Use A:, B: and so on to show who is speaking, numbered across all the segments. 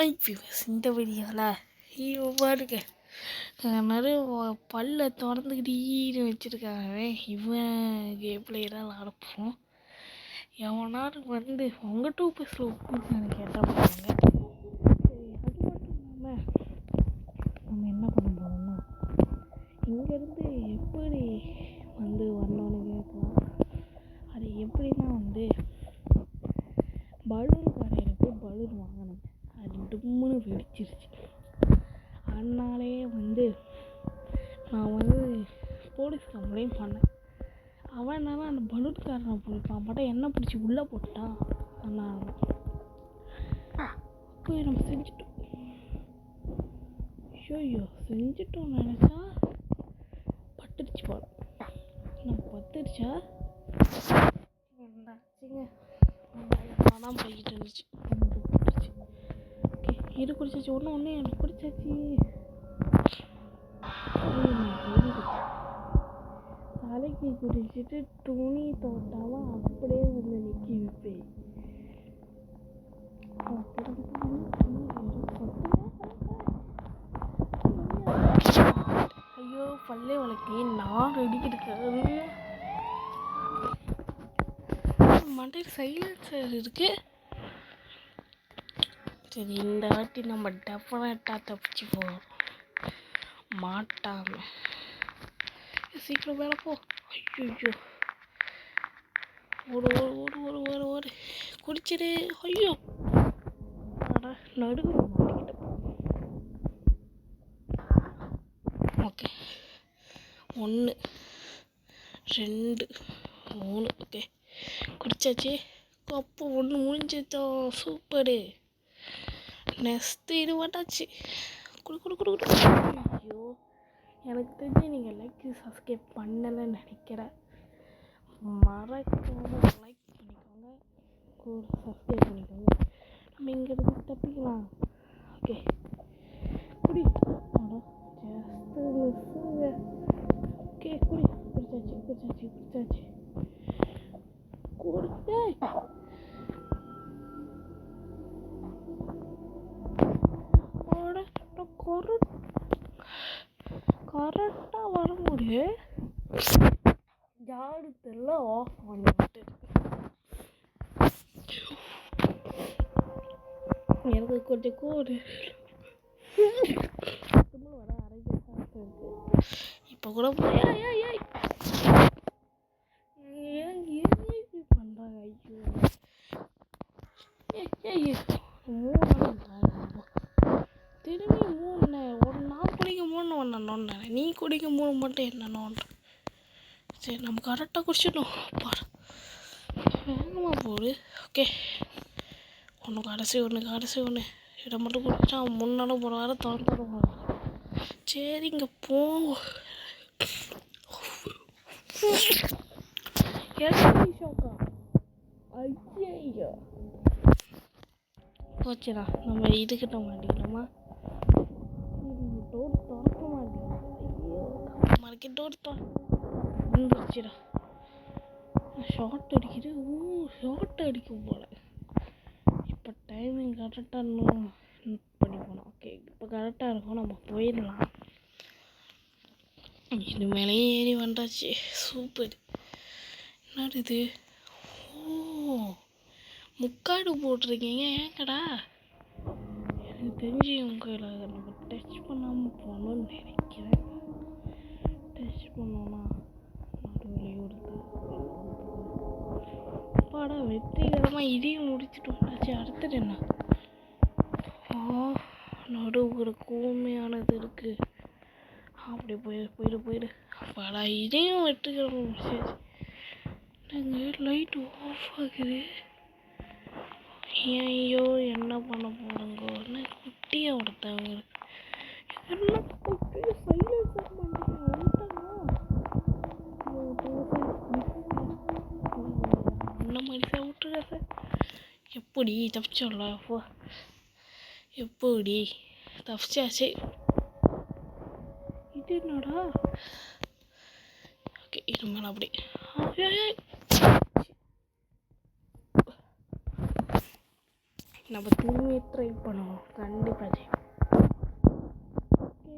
A: IPS இந்த வீடியோவில் ஐயோ பாருங்க பல்ல திறந்துக்கிட்டீன்னு வச்சுருக்காங்க. இவன் கேம் பிளேயெல்லாம் விளாடப்போம். எவனாரு வந்து உங்கள் 2 ஒப்புன்னு கேட்டால் போவாங்க. சரி, அது மட்டும் இல்லாமல் நம்ம என்ன பண்ண போகிறோம்னா இங்கேருந்து எப்படி வந்து வரணும்னு கேட்கலாம். அது எப்படின்னா வந்து பலூன் கடையில் போய் பலூன் வாங்கினேன். அது டும்முன்னு வெடிச்சிருச்சு. அதனாலே வந்து நான் வந்து போலீஸ் கம்ப்ளைண்ட் பண்ணேன். அவன் என்னன்னா அந்த பலூன்காரனை பிடிப்பான், பட் என்ன பிடிச்சி உள்ளே போட்டான். அதனால போய் நம்ம செஞ்சுட்டோம். ஐயோ செஞ்சுட்டோம் நினச்சா பட்டுருச்சு போல. நம்ம பத்துருச்சா என்னாச்சுங்க, தான் போய்கிட்டு இருந்துச்சு. ஓகே, இது குடிச்சாச்சு. ஒன்று எனக்கு குடிச்சாச்சு. தலைக்கு குடிச்சிட்டு துணி தோட்டாலும் அப்படியே வந்து நிற்கி வைப்பேன். ஐயோ பல்லே வளர்க்கி நான் அடிக்கிட்டு மண்டையில் சைலன்சர் இருக்கு. சரி, இந்த வாட்டி நம்ம டெஃபினட்டாக தப்பிச்சு போகிறோம் மாட்டாம. சீக்கிரம் மேலே போ. ஐயோ ஓடு ஓடு ஓடு ஓடு ஓடு ஓடு குடிச்சிடு. ஐயோ நடுவில் மாட்டிக்கிட்டேன். ஓகே, 1 2 3 ஓகே குடிச்சாச்சு. அப்போ 1 முடிஞ்சிட்டோம். சூப்பரு. நெக்ஸ்ட்டு இது வட்டாச்சு. குடு குடு குடு குடு. ஐயோ எனக்கு தெரிஞ்சு நீங்கள் லைக் சப்ஸ்கிரைப் பண்ணலைன்னு நினைக்கிறேன். மறக்காமல் லைக் பண்ணிக்கோங்க, சப்ஸ்கிரைப் பண்ணிக்கோங்க. நம்ம இங்கேருந்து தப்பிக்கலாம். ஓகே குடி. ஜஸ்ட்டு மிஸ்ஸுங்க. ஓகே குடி. குடிச்சாச்சு குடிச்சாச்சு குடிச்சாச்சு குடிச்சே. கரெக்டாக வர முடியும். ஜாடுத்தெல்லாம் ஆஃப் பண்ணிட்டு எனக்கு கொஞ்சம் கோடு வர அரைக்க இருக்கு. இப்போ கூட பண்ணுறாங்க. ஐயோ 3 திரும்பி 3 நான் குடிக்க 3 ஒன்று நீ குடிக்க 3 மட்டும் என்னன்னோன்ற. சரி, நம்ம கரெக்டாக குடிச்சிடணும். வேகமாக போடு. ஓகே, கடைசி ஒன்று இதை மட்டும் குடிச்சா முன்னாலும் போகிற திறந்தாலும் போகிறான். சரி, இங்கே போ. ஐயோ போச்சுடா. நம்ம இதுக்கிட்ட மாட்டிக்கிட்டோமா? டோர் திறக்க மாட்டேங்குது. ஐயோ மறைக்க டோர் வந்துருச்சுடா. ஷார்ட் அடிக்குது. ஷார்ட் அடிக்கும் போல. இப்போ டைமிங் கரெக்டாக இன்னும் பண்ணி போனோம். ஓகே, இப்போ கரெக்டாக இருக்கும். நம்ம போயிடலாம். இது மேலேயே ஏறி வந்தாச்சு. சூப்பர். என்னது இது? முக்காடு போட்டிருக்கீங்க. ஏங்கடா எனக்கு தெரிஞ்சு உங்களை நம்ம டச் பண்ணாமல் போகணும்னு நினைக்கிறேன். டச் பண்ணோன்னா நடுவில் கொடுத்து பாடா வெற்றிகரமாக இதையும் முடிச்சுட்டு வந்தாச்சு. அடுத்தது என்ன? நடுவுற கூர்மையானது இருக்குது. அப்படி போயிடு. பாடா இதையும் வெற்றிகரமாக முடிச்சாச்சு. நாங்கள் லைட் ஆஃப் ஆகுது. ஐயோ என்ன பண்ண போகிறோங்கன்னு குட்டியை ஒருத்தவங்க எல்லாம் குட்டியை சைலன்ஸாக அந்த மாதிரி சார் விட்டுருக்கா சார். எப்படி தப்பிச்சோம்ல? எப்படி தப்பிச்சாச்சு. இது என்னடா? ஓகே, இது மேலே அப்படி நம்ம திரும்பி ட்ரை பண்ணுவோம். கண்டிப்பாக ஜெயிப்போம். ஓகே,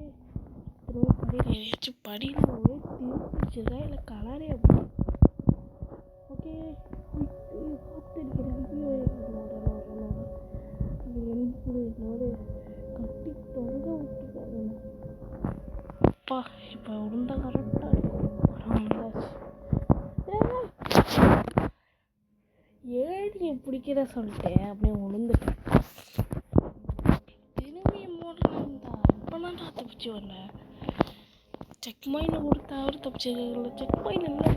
A: திரும்ப படியில் ஏதாச்சும் படியில் ஒரே திருப்பிச்சுதா இல்லை கலரே போகும். ஓகே, பார்த்துருக்கிறேன். என்னோட கட்டி தொங்க விட்டுருக்காரு. அப்பா, இப்போ உருண்டை கரெக்டாக இருக்கும். ஏடியை பிடிக்கிற சொல்லிட்டேன், அப்படியே உளுந்துட்டேன். திரும்பி மோடலாம் தான். இப்போலாம் நான் தப்பிச்சு வரேன். செக் பாயிண்ட் கொடுத்தா அவர் தப்பிச்சிருக்கல. செக் பாயிண்ட் இல்லை,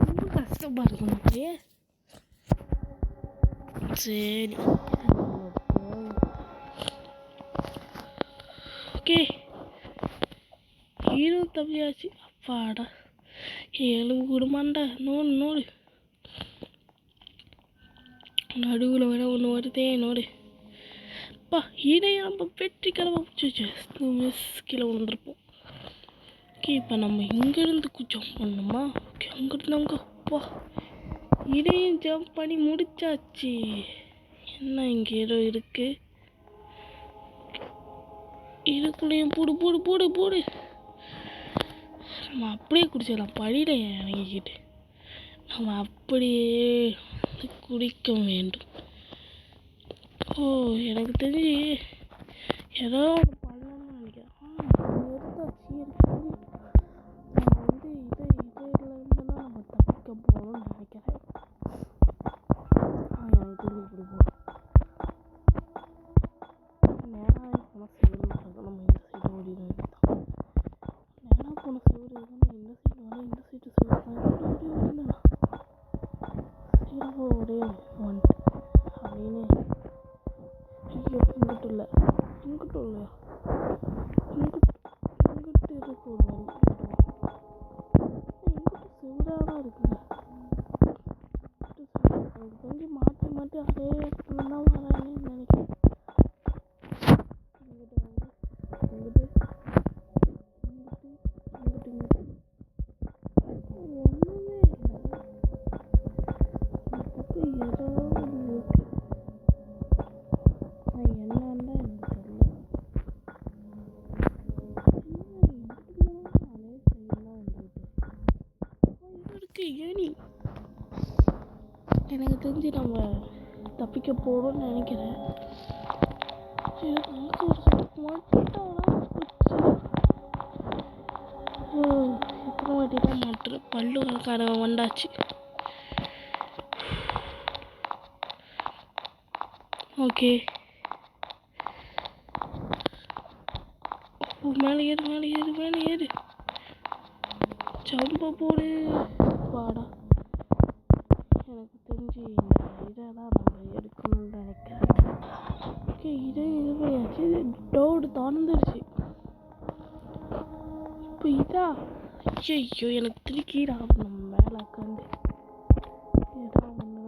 A: ரொம்ப கஷ்டமாக இருக்கும். அப்படியே சரி, ஓகே. ஹீரோ தப்பியாச்சு. அப்பாடா, எலும்பு கொடுமாண்டா. நோடு நடுவில் வேற ஒன்று வருதே. நோடு அப்பா, ஹீரோயை நம்ம வெற்றி கிளம்ப பிடிச்சி மிஸ் கீழே விழுந்துருப்போம். ஓகே, இப்போ நம்ம இங்கேருந்து ஜம்ப் பண்ணணுமா? ஓகே, அங்கேருந்து அங்கே. அப்பா, இதையும் ஜம்ப் பண்ணி முடிச்சாச்சு. என்ன இங்கே ஏதோ இருக்கு. இதுக்குள்ளேயும் போடு. நம்ம அப்படியே குடிச்சிடலாம். படியில இறங்கிக்கிட்டு நம்ம அப்படியே குடிக்க வேண்டும். ஓ, எனக்கு தெரிஞ்சு ஏதோ ஒன்று பண்ணணும்னு நினைக்கிறேன். இதுலேருந்துனா நம்ம தப்பிக்க போகணும்னு நினைக்கிறேன். எனக்கு தெரிஞ்சு இப்படி போகணும். நேராக போனால் சிவில் நம்ம இந்த சைடு ஓடிடும். நேராக போன சிவில் இருந்தால் இந்த சைடு வர, இந்த சைடு சிவில் தான் சிவில் ஒரே ஒன் அப்படின்னு. ஐயோ, இங்கிட்டு இல்லையா? இங்கிட்டு இருக்கு ஒரு வழி. இங்கிட்டு சிவிலாக தான் இருக்குங்க. எனக்கு தெரிஞ்சு மாற்றி அதே இடத்துல தான் வரேன்னு நினைக்கிறேன். எனக்கு தெரிஞ்சு நம்ம தப்பிக்க போகிறோம்னு நினைக்கிறேன். எத்தனை வாட்டி தான் மாட்டுற பல்லுக்காரன் வந்தாச்சு. ஓகே, மேலே ஏறு. ஜம்ப போடு. வாடா, எனக்கு தெரிஞ்சு இந்த இதை தான் நம்ம எடுக்கணும்னு நினைக்கிறேன். ஓகே, இது பண்ணியாச்சு. டோடு திறந்துருச்சு. இப்போ இதா? ஐயோ, எனக்கு திருக்கீரா. நம்ம மேலே உட்காந்து ஏதோ ஒன்று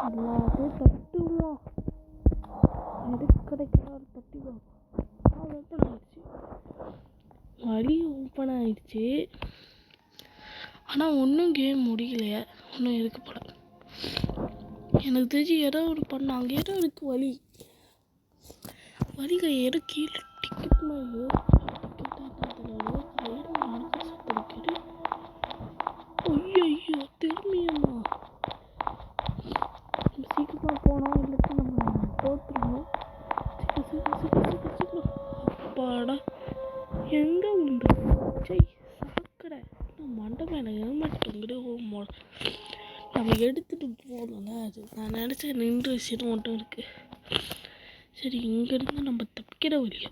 A: எல்லாத்தையும் தட்டுவோம். எது கிடைக்கிறாரு தட்டிவோம். ஓப்பன் ஆயிடுச்சு. வழி ஓப்பன் ஆயிடுச்சு. ஆனால் ஒன்றும் கேம் முடியலையே. ஒன்றும் இருக்கு போல. எனக்கு தெரிஞ்சு ஏதோ ஒரு பண்ணாங்க. ஏதோ இருக்கு வழிகள் ஏதோ கீழே டிக்கெட் மாதிரி ஐயோ, திரும்பியம்மா சீக்கிரமாக போனோம். இல்லைக்கு நம்ம தோற்றுருவோம். சீக்கிரம். அப்பாடா, எங்கே உண்டு சாக்கடை. மண்டை மேலே ஹெல்மெட் தொங்கிட்டு நம்ம எடுத்துகிட்டு போகணும்ல. அது நான் நினச்சேன் நின்று விஷயம் மட்டும் இருக்குது. சரி, இங்கேருந்து நம்ம தப்பிக்கிற வழியா?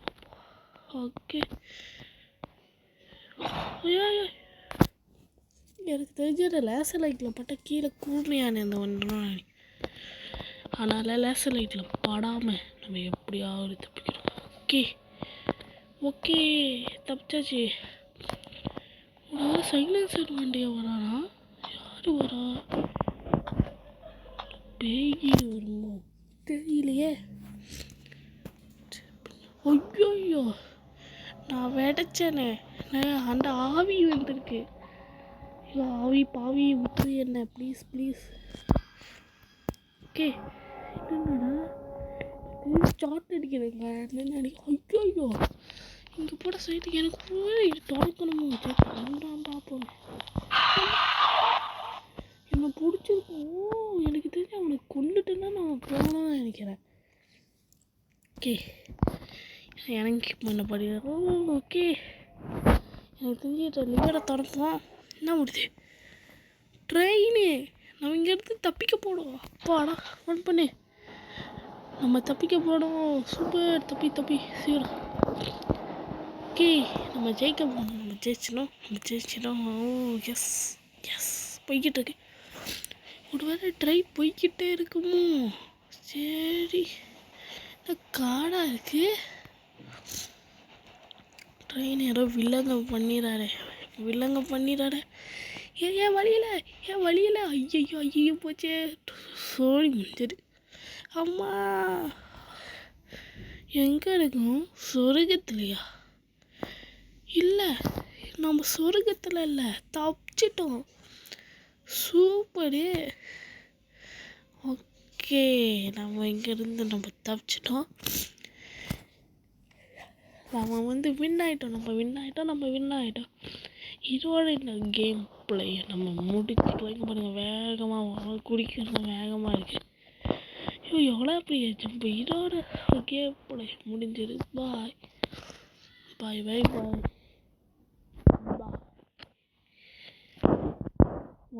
A: ஓகே, எனக்கு தெரிஞ்ச லேசர் லைட்டில் பட்ட கீழே கூர்மையான இந்த ஒன்றும். அதனால் லேசர் லைட்டில் படாமல் நம்ம எப்படியாவது தப்பிக்கிறோம். ஓகே, தப்பிச்சாச்சு. ஒரு சைலன்சர் வண்டியை வரானா? யார் வரா? பேகி வருமோ தெரியலையே. ஐயோ, நான் விடைச்சேனே, அந்த ஆவி வந்திருக்கு. ஆவி பாவி விட்டு என்ன ப்ளீஸ் ப்ளீஸ். ஓகே என்னடா ஸ்டார்ட் அடிக்கிறேங்க ஐயோ இங்கே போட சைட்டுக்கு எனக்கு இது திறக்கணுமோ வேண்டாம் பார்ப்போம். என்னை பிடிச்சிருக்கோம் எனக்கு தெரிஞ்சு அவனுக்கு கொண்டுட்டுன்னா நான் போகணும்னு நினைக்கிறேன். ஓகே எனக்கு பண்ண படிக்கிறோம். ஓகே எனக்கு தெரிஞ்சு லிவரை திறப்போம். என்ன முடியுது ட்ரெயினு நம்ம இங்கேருந்து தப்பிக்க போடும். அப்பாடா ஃபோன் பண்ணு நம்ம தப்பிக்க போடும். சூப்பர் தப்பி சீக்கிரம். ஓகே நம்ம ஜெயிக்க போகணும். நம்ம ஜெயிச்சிடும். எஸ் எஸ் போய்கிட்டு இருக்கு. ஒரு வேளை ட்ரெயின் போய்கிட்டே இருக்குமோ? சரி காடாக இருக்கு. ட்ரெயின் யாரோ வில்லங்க பண்ணிடாரு. ஏன் வழியில் ஐயோ போச்சே சோழி முடிஞ்சது. அம்மா எங்கே இருக்கும்? சொர்க்கத்துலையா? இல்லை நம்ம சொர்க்கத்தில் இல்லை, தப்பிச்சிட்டோம். சூப்பரு. ஓகே நம்ம இங்கேருந்து நம்ம தப்பிச்சிட்டோம். நம்ம வின் ஆகிட்டோம். இதோட இந்த கேம் பிளே நம்ம முடிச்சுட்டு பாருங்கள். வேகமாக குடிக்கணும் வேகமாக இருக்குது. ஐயோ எவ்வளோ பெரிய ஜம்ப். இதோட கேம் பிளே முடிஞ்சது. பாய்.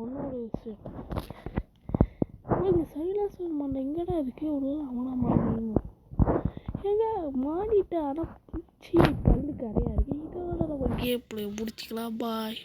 A: ஒன்னொரு விஷயம் சைலன்சர் மண்டை எங்கடா இருக்கு? ஒரு அவனா மாறிடணும் எங்க மாறிட்டு. ஆனால் பூச்சி கல்லு கரையா இருக்கு. இதோட நம்ம கேம் பிளே முடிச்சுக்கலாம். பாய்.